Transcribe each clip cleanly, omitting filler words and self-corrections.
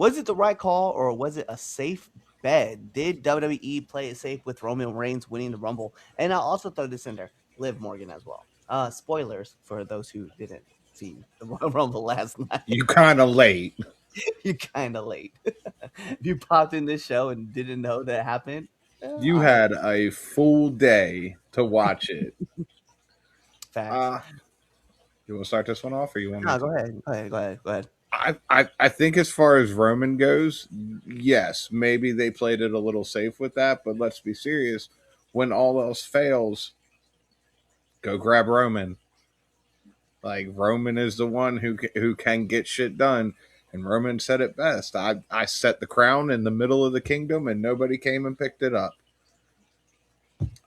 Was it the right call or was it a safe bet? Did WWE play it safe with Roman Reigns winning the Rumble? And I'll also throw this in there, Liv Morgan as well. Spoilers for those who didn't see the Royal Rumble last night. You kind of late. You're kind of late. If you popped in this show and didn't know that happened, You all right, had a full day to watch it. facts. Uh, you want to start this one off, or you want me No, to? go ahead. Go ahead. Go ahead. Go ahead. I think as far as Roman goes, yes, maybe they played it a little safe with that, but let's be serious. When all else fails, go grab Roman. Like Roman is the one who can get shit done, and Roman said it best. I set the crown in the middle of the kingdom, and nobody came and picked it up.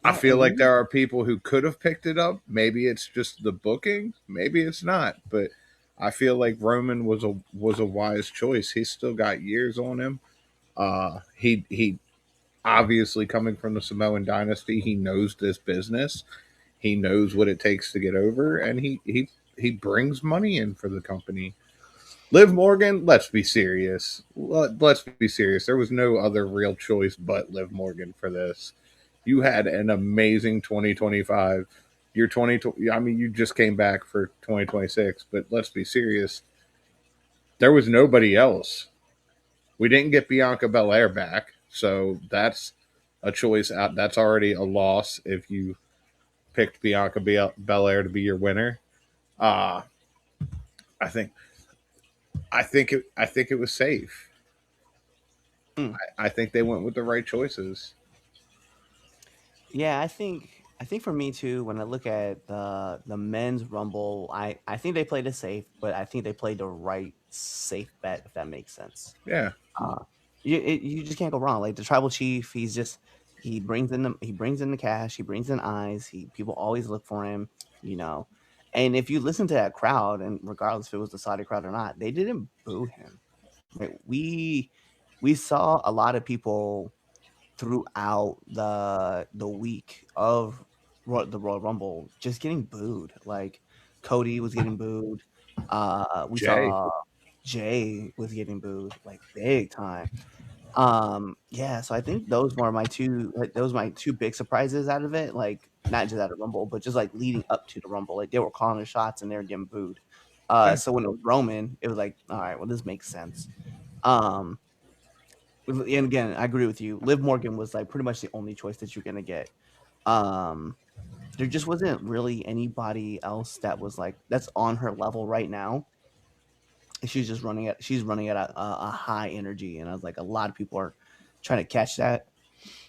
I Yeah, feel like there are people who could have picked it up. Maybe it's just the booking, maybe it's not, but I feel like Roman was a wise choice. He's still got years on him. He obviously coming from the Samoan dynasty, he knows this business. He knows what it takes to get over, and he brings money in for the company. Liv Morgan, let's be serious. Let's be serious. There was no other real choice but Liv Morgan for this. You had an amazing 2025. Your 2020, I mean, you just came back for 2026, but let's be serious. There was nobody else. We didn't get Bianca Belair back, so that's a choice out. That's already a loss if you picked Bianca Belair to be your winner. Uh, I think I think it was safe. Mm. I think they went with the right choices. Yeah, I think for me too, when I look at the men's rumble, I think they played it safe, but I think they played the right safe bet, if that makes sense. Yeah, Uh, you just can't go wrong. Like the tribal chief, he brings in the cash, he brings in eyes. He People always look for him, you know. And if you listen to that crowd, and regardless if it was the Saudi crowd or not, they didn't boo him. Like we saw a lot of people throughout the week of the Royal Rumble just getting booed. Like Cody was getting booed. We Jay. saw Jay was getting booed like big time. Yeah, so I think those were my two big surprises out of it. Like not just out of Rumble, but just like leading up to the Rumble. Like they were calling the shots and they were getting booed. Yeah, So when it was Roman, it was like, all right, well, this makes sense. Um, and again, I agree with you. Liv Morgan was like pretty much the only choice that you're gonna get. Um, there just wasn't really anybody else that was like that's on her level right now. She's running at a high energy, and I was like, a lot of people are trying to catch that.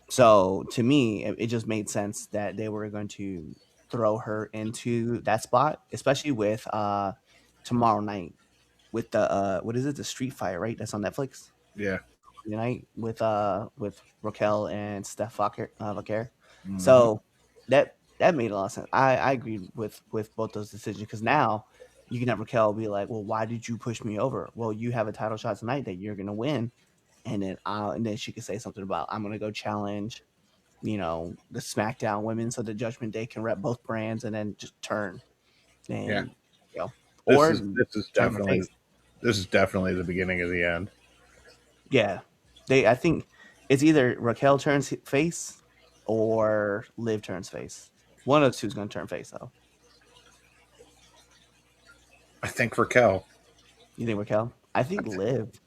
So to me, it just made sense that they were going to throw her into that spot, especially with tomorrow night with the what is it, the Street Fight, right? That's on Netflix yeah. tonight with Raquel and Steph Vaquer. Mm-hmm. So that made a lot of sense. I agreed with both those decisions because now you can have Raquel be like, well, why did you push me over? Well, you have a title shot tonight that you're gonna win, and then she could say something about I'm gonna go challenge, the SmackDown women so the Judgment Day can rep both brands and then just turn Yeah. and you know This or is turn her face. this is definitely the beginning of the end. Yeah, I think it's either Raquel turns face or Liv turns face. One of the two is going to turn face, though. I think Raquel. You think Raquel? I think Liv.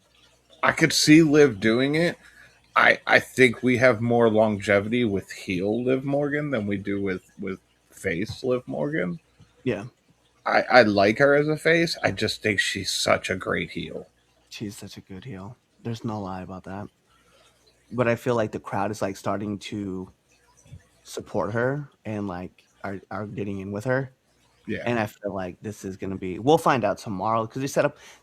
I could see Liv doing it. I think we have more longevity with heel Liv Morgan than we do with face Liv Morgan. Yeah, I like her as a face. I just think she's such a great heel. she's such a good heel. There's no lie about that. But I feel like the crowd is like starting to support her and like are getting in with her. Yeah. And I feel like this is going to be. We'll find out tomorrow because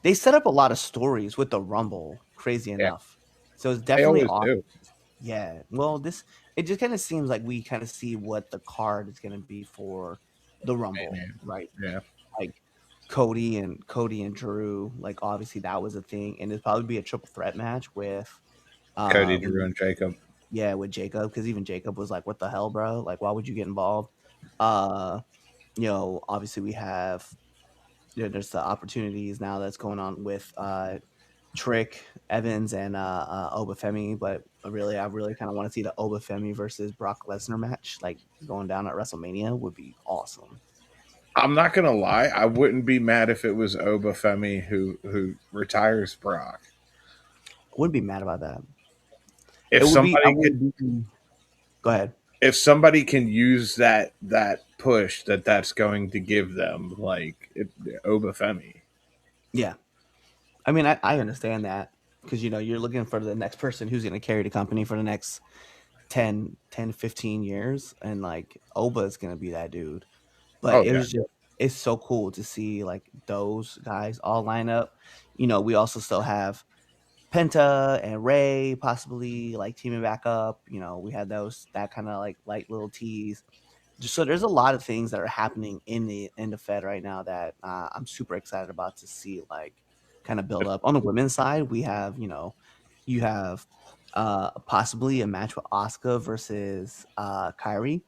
they set up a lot of stories with the Rumble. Crazy Yeah. enough, so it's They definitely always awesome. do. Yeah. Well, it just kind of seems like we kind of see what the card is going to be for the Hey, Rumble, man. right? Yeah. Like Cody and Drew, like obviously that was a thing, and it'd probably be a triple threat match with, Cody, uh, Drew, and Jacob. yeah, with Jacob, because even Jacob was like, "What the hell, bro? Like, why would you get involved?" Uh, Obviously we have, there's the opportunities now that's going on with Trick, Evans, and Obafemi. But really, I really kind of want to see the Obafemi versus Brock Lesnar match, like going down at WrestleMania, would be awesome. I'm not gonna lie, I wouldn't be mad if it was Obafemi who retires Brock. I wouldn't be mad about that. It If would be. I somebody could, would be. Go ahead. if somebody can use that push that's going to give them like Obafemi. Yeah, I mean, I understand that because you're looking for the next person who's going to carry the company for the next 10, 10, 15 years, and like Oba is going to be that dude. But Oh it yeah. was just it's so cool to see like those guys all line up. We also still have Penta and Ray possibly like teaming back up. We had that kind of like light little tease. Just so there's a lot of things that are happening in the Fed right now that I'm super excited about to see like kind of build up. On the women's side, we have you have possibly a match with Asuka versus Kyrie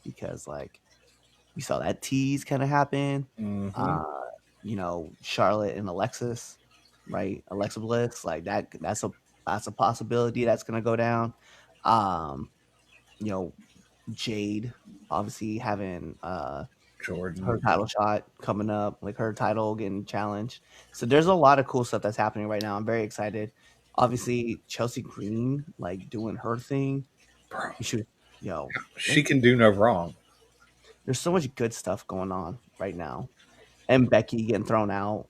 because like we saw that tease kind of happen. Hmm. Uh, Charlotte and Alexis, right? Alexa Bliss, like that's a possibility that's gonna go down. Um, you know, Jade obviously having her Jordan. title shot coming up, like her title getting challenged. So there's a lot of cool stuff that's happening right now. I'm very excited. Obviously, Chelsea Green like doing her thing. Bro, You should, yo, she there's can do no wrong. there's so much good stuff going on right now. And Becky getting thrown out,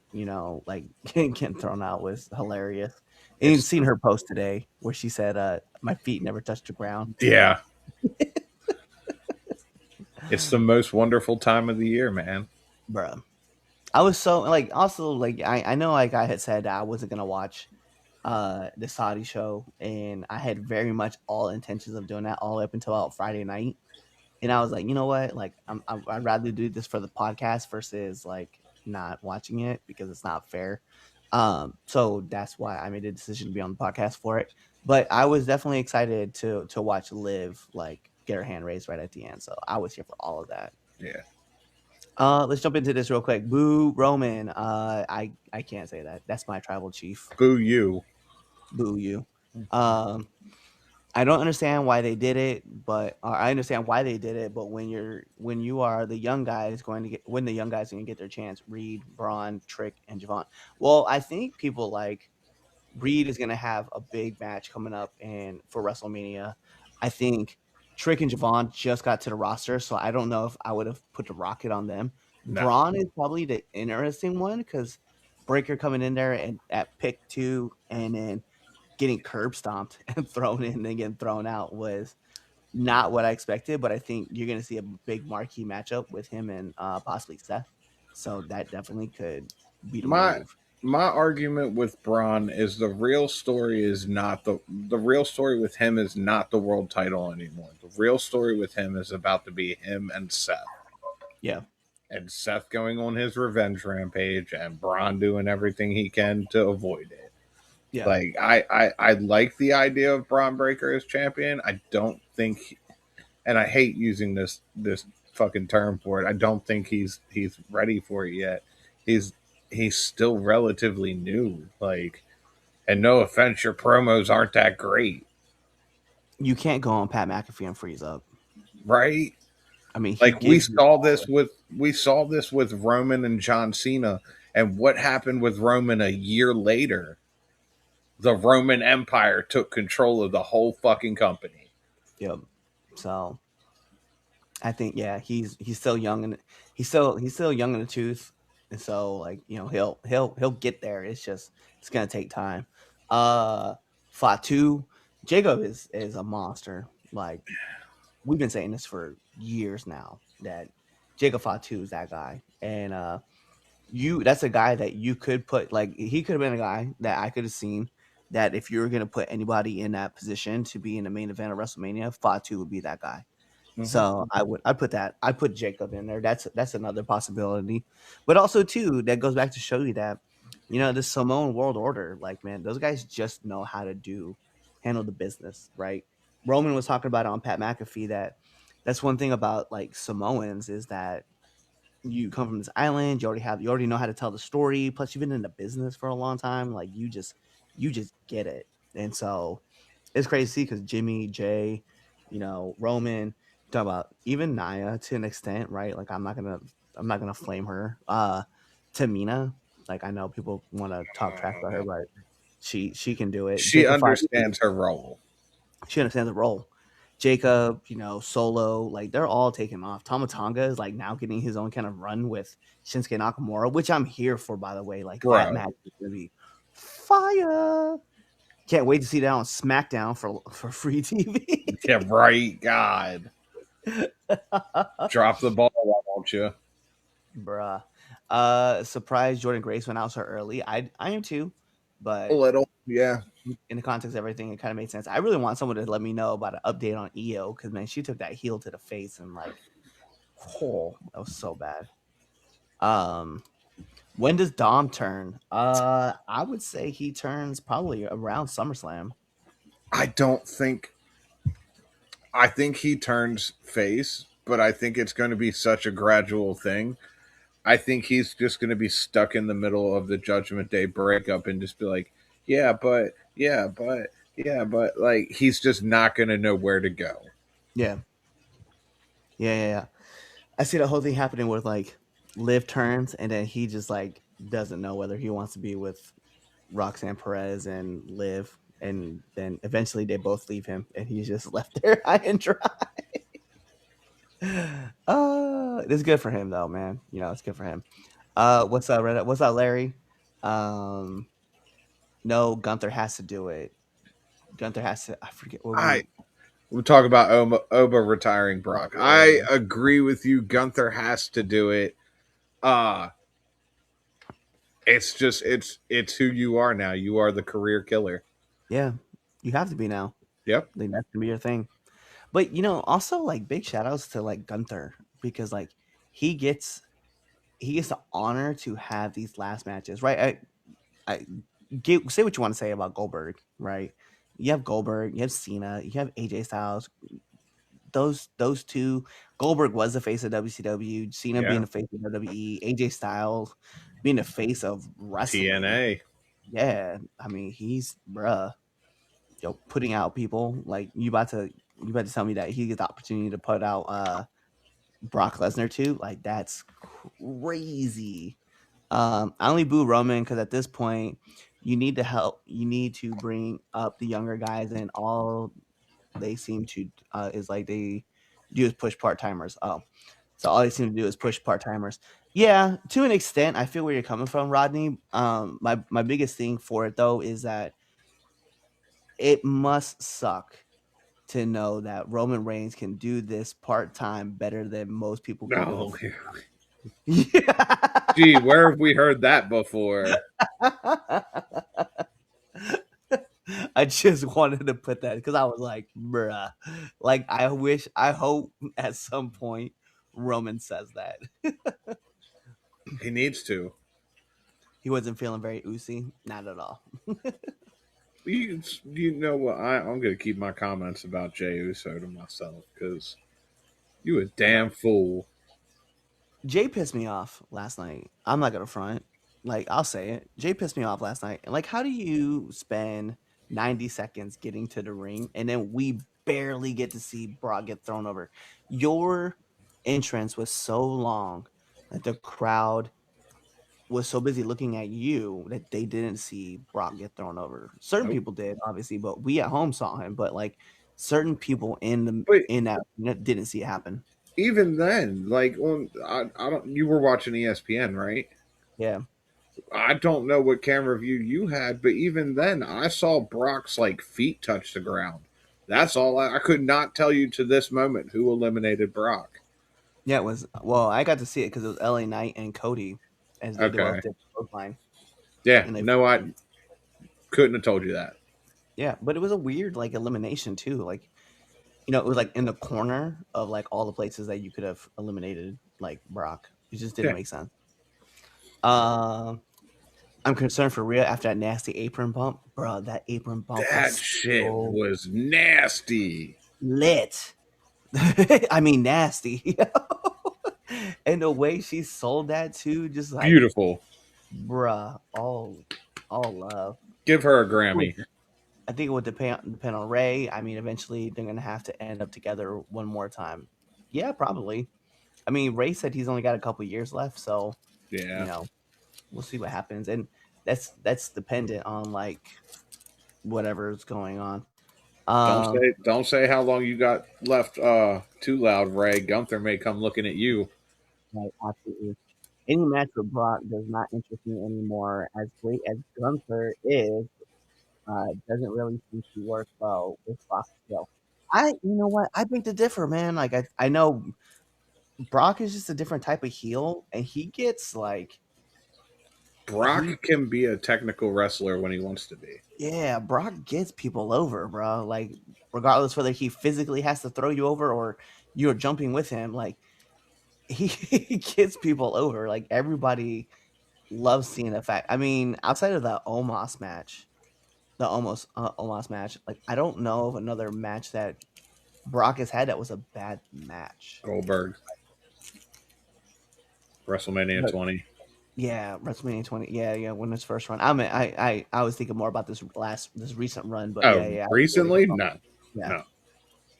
like getting thrown out was hilarious. And you've It's seen her post today where she said, "My feet never touched the ground." yeah, it's the most wonderful time of the year, man. Bruh. I was so like also like I know like I had said that I wasn't gonna watch the Saudi show, and I had very much all intentions of doing that all up until about Friday night. And I was like, you know what? Like, I'd rather do this for the podcast versus like not watching it because it's not fair. So that's why I made a decision to be on the podcast for it. But I was definitely excited to watch Liv like get her hand raised right at the end. So I was here for all of that. Yeah. Let's jump into this real quick. Boo Roman. I can't say that. That's my tribal chief. Boo you. Boo you. Um, I don't understand why they did it, but or I understand why they did it. But when you are the young guys going to get when the young guys are going to get their chance, Reed, Braun, Trick, and Javon. Well, I think people like Reed is going to have a big match coming up and for WrestleMania. I think Trick and Javon just got to the roster, so I don't know if I would have put the rocket on them. No. Braun is probably the interesting one because Breaker coming in there and at pick 2, and then getting curb stomped and thrown in and getting thrown out was not what I expected. But I think you're going to see a big marquee matchup with him and possibly Seth. So that definitely could be the My move. my argument with Braun is the real story with him is not the world title anymore. The real story with him is about to be him and Seth. Yeah. And Seth going on his revenge rampage and Braun doing everything he can to avoid it. Yeah. Like I like the idea of Braun Breaker as champion. I don't think, and I hate using this fucking term for it. I don't think he's ready for it yet. He's he's still relatively new. Like, and no offense, your promos aren't that great, You can't go on Pat McAfee and freeze up. right? I mean, he Like we gives you saw all this with Roman and John Cena, and what happened with Roman a year later? The Roman Empire took control of the whole fucking company. yep. So I think yeah, he's still young and he's still young in the tooth, and so like he'll get there. It's gonna take time. Uh, Fatu Jacob is a monster. Like we've been saying this for years now that Jacob Fatu is that guy, and you that's a guy that you could put like he could have been a guy that I could have seen that if you were gonna put anybody in that position to be in the main event of WrestleMania, Fatu would be that guy. Mm-hmm. So I put Jacob in there. That's another possibility. But also too, that goes back to show you that, the Samoan world order, like man, those guys just know how to handle the business, right? Roman was talking about it on Pat McAfee that's one thing about like Samoans is that you come from this island, you already know how to tell the story, plus you've been in the business for a long time. Like you just get it. And so it's crazy because Jimmy, Jay, Roman, talk about even Naya to an extent, right? Like I'm not gonna flame her. Tamina, like I know people want to talk trash about her, but she can do it. She Jacob Fire, understands her role. she understands the role. Jacob, Solo, like they're all taking off. Tomatonga is like now getting his own kind of run with Shinsuke Nakamura, which I'm here for, by the way. Like that Bro. match is gonna be fire. Can't wait to see that on SmackDown for free TV. Yeah, right. God. Drop the ball, why don't you? Bruh. Surprised Jordan Grace went out so early. I am too, A but little. Yeah. in the context of everything, it kind of made sense. I really want someone to let me know about an update on EO because man, she took that heel to the face and like, oh, that was so bad. Um, when does Dom turn? I would say he turns probably around SummerSlam. I don't think I think he turns face, but I think it's going to be such a gradual thing. I think he's just going to be stuck in the middle of the Judgment Day breakup and just be like, yeah, but, like he's just not going to know where to go. Yeah, yeah. I see the whole thing happening with like Liv turns, and then he just like doesn't know whether he wants to be with Roxanne Perez and Liv, and then eventually they both leave him, and he's just left there high and dry. It's good for him though, man. It's good for him. What's up, Reddit? What's up, Larry? Um, no, Gunther has to do it. Gunther has to. I forget what I we. We'll talk about Oba retiring Oh, Brock. I yeah, agree with you. Gunther has to do it. Uh it's just it's who you are now. You are the career killer. yeah. You have to be now. Yep. Like that's gonna be your thing. But also like big shout outs to like Gunther because like he gets he gets the honor to have these last matches, right? I say what you want to say about Goldberg, right? You have Goldberg, you have Cena, you have AJ Styles. Those two, Goldberg was the face of WCW, Cena being Yeah. the face of WWE, AJ Styles being the face of wrestling. TNA. Yeah, I mean he's bruh, putting out people like you about to tell me that he gets the opportunity to put out Brock Lesnar too? Like that's crazy. I only boo Roman because at this point, you need to help. You need to bring up the younger guys, and all they seem to is like they do is push part timers. Oh, so all they seem to do is push part timers. Yeah, to an extent, I feel where you're coming from, Rodney. My biggest thing for it though is that it must suck to know that Roman Reigns can do this part time better than most people can do it. No. Yeah. Gee, where have we heard that before? I just wanted to put that because I was like, bruh. Like, I hope at some point Roman says that. He needs to. He wasn't feeling very oozy. Not at all. You know what? I'm going to keep my comments about Jey Uso to myself because you a Bro. damn fool. Jay pissed me off last night. I'm not gonna front. Like, I'll say it. Jay pissed me off last night. And like, how do you spend 90 seconds getting to the ring and then we barely get to see Brock get thrown over? Your entrance was so long that the crowd was so busy looking at you that they didn't see Brock get thrown over. Certain Nope. people did, obviously, but we at home saw him. But like certain people But in that didn't see it happen. even then, like I don't. You were watching ESPN, right? Yeah. I don't know what camera view you had, but even then, I saw Brock's like feet touch the ground. That's all. I could not tell you to this moment who eliminated Brock. Yeah, it was. Well, I got to see it because it was LA Knight and Cody as they both Okay. did line, Yeah. and they, No, I couldn't have told you that. yeah, but it was a weird like elimination too. Like it was like in the corner of like all the places that you could have eliminated like Brock. It just didn't Yeah. make sense. Um, I'm concerned for Rhea after that nasty apron bump, bro. That apron bump That was shit so was nasty. lit. I mean, nasty. And the way she sold that too, just like, Beautiful. bruh, all love. Give her a Grammy. I think it would depend on Ray. I mean, eventually they're gonna have to end up together one more time. Yeah, probably. I mean, Ray said he's only got a couple years left, so you Yeah. know we'll see what happens, and that's dependent on like whatever's going on. Um, Don't say how long you got left too loud, Ray. Gunther may come looking at you. like absolutely, any match with Brock does not interest me anymore. As great as Gunther is, doesn't really seem to work well with Brock still. You know what? I beg to differ, man. Like I know Brock is just a different type of heel, and he gets like he, Brock can be a technical wrestler when he wants to be. yeah, Brock gets people over, bro. Like regardless whether he physically has to throw you over or you're jumping with him, like he gets people over. Like everybody loves seeing that fact. I mean, outside of the Omos match, the almost Omos match, like I don't know of another match that Brock has had that was a bad match. Goldberg, WrestleMania But 20. yeah, WrestleMania 20. Yeah, yeah, when his first run. I was thinking more about this recent run, but Oh, yeah. recently? No, Yeah. no.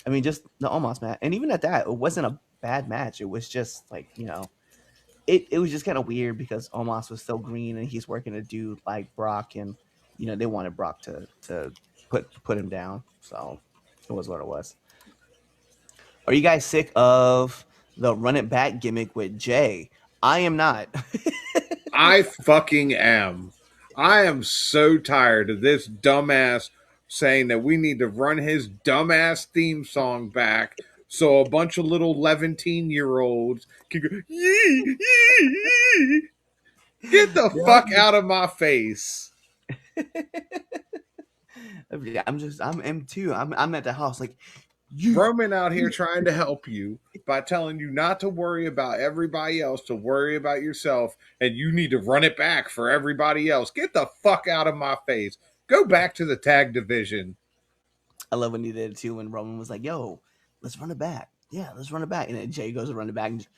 I mean, just the Omos match, and even at that, it wasn't a bad match. It was just like it was just kind of weird because Omos was still green and he's working a dude like Brock, and they wanted Brock to put him down. So it was what it was. Are you guys sick of the run it back gimmick with Jay? I am not. I fucking am. I am so tired of this dumbass saying that we need to run his dumbass theme song back so a bunch of little 17-year-olds can go, yee, yee, yee. Get the fuck out of my face. Yeah, I'm M2. I'm at the house like you. Roman out here trying to help you by telling you not to worry about everybody else, to worry about yourself, and you need to run it back for everybody else. Get the fuck out of my face. Go back to the tag division. I love when he did it too. When Roman was like, "Yo, let's run it back. Yeah, let's run it back." And then Jay goes to run it back. And just,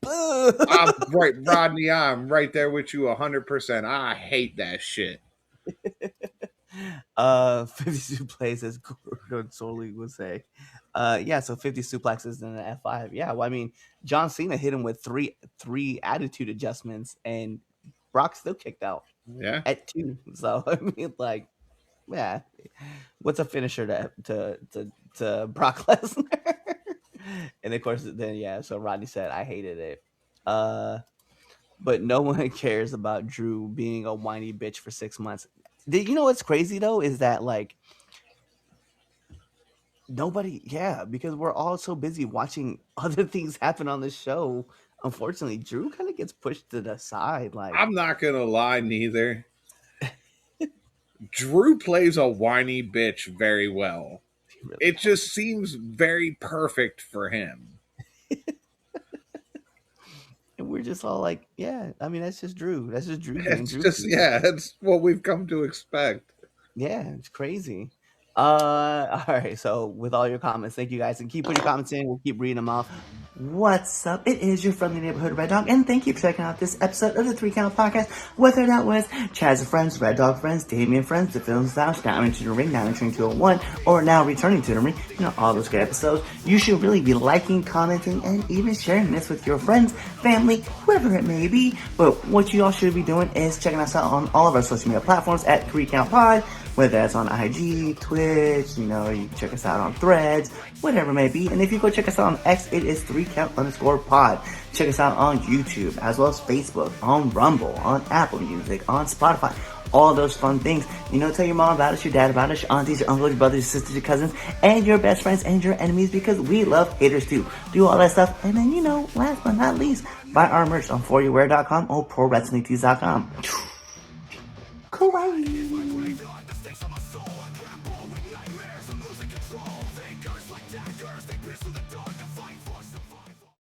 I'm right, Rodney. I'm right there with you 100%. I hate that shit. 50 suplexes, as Gordon Soley would say. Yeah, so 50 suplexes and an F5. Yeah, well, I mean, John Cena hit him with three attitude adjustments, and Brock still kicked out Yeah. at 2. So I mean, like, yeah, what's a finisher to Brock Lesnar? And of course, then yeah, so Rodney said I hated it. But no one cares about Drew being a whiny bitch for 6 months. You know what's crazy though is that like nobody, yeah, because we're all so busy watching other things happen on the show. Unfortunately, Drew kind of gets pushed to the side. Like, I'm not going to lie, neither. Drew plays a whiny bitch very well. he really It does. just seems very perfect for him. And we're just all like, yeah, I mean, that's just Drew. That's just Drew being It's Drew. just, yeah, that's what we've come to expect. Yeah, it's crazy. All right. So with all your comments, thank you guys, and keep putting your comments in. We'll keep reading them off. What's up? It is your friendly neighborhood Red Dog, and thank you for checking out this episode of the Three Count Podcast. Whether that was Chaz and Friends, Red Dog Friends, Damien Friends, The Film Slouch, Down into the Ring, Down entering 201, or now returning to the ring, all those good episodes. You should really be liking, commenting, and even sharing this with your friends, family, whoever it may be. But what you all should be doing is checking us out on all of our social media platforms at 3 Count Pod. Whether that's on IG, Twitch, you can check us out on Threads, whatever it may be. And if you go check us out on X, it is 3count_pod. Check us out on YouTube, as well as Facebook, on Rumble, on Apple Music, on Spotify. All those fun things. Tell your mom about us, your dad about us, your aunties, your uncles, your brothers, your sisters, your cousins, and your best friends and your enemies, because we love haters too. Do all that stuff. And then, last but not least, buy our merch on foryourwear.com or prowrestlingtees.com. Kawaii.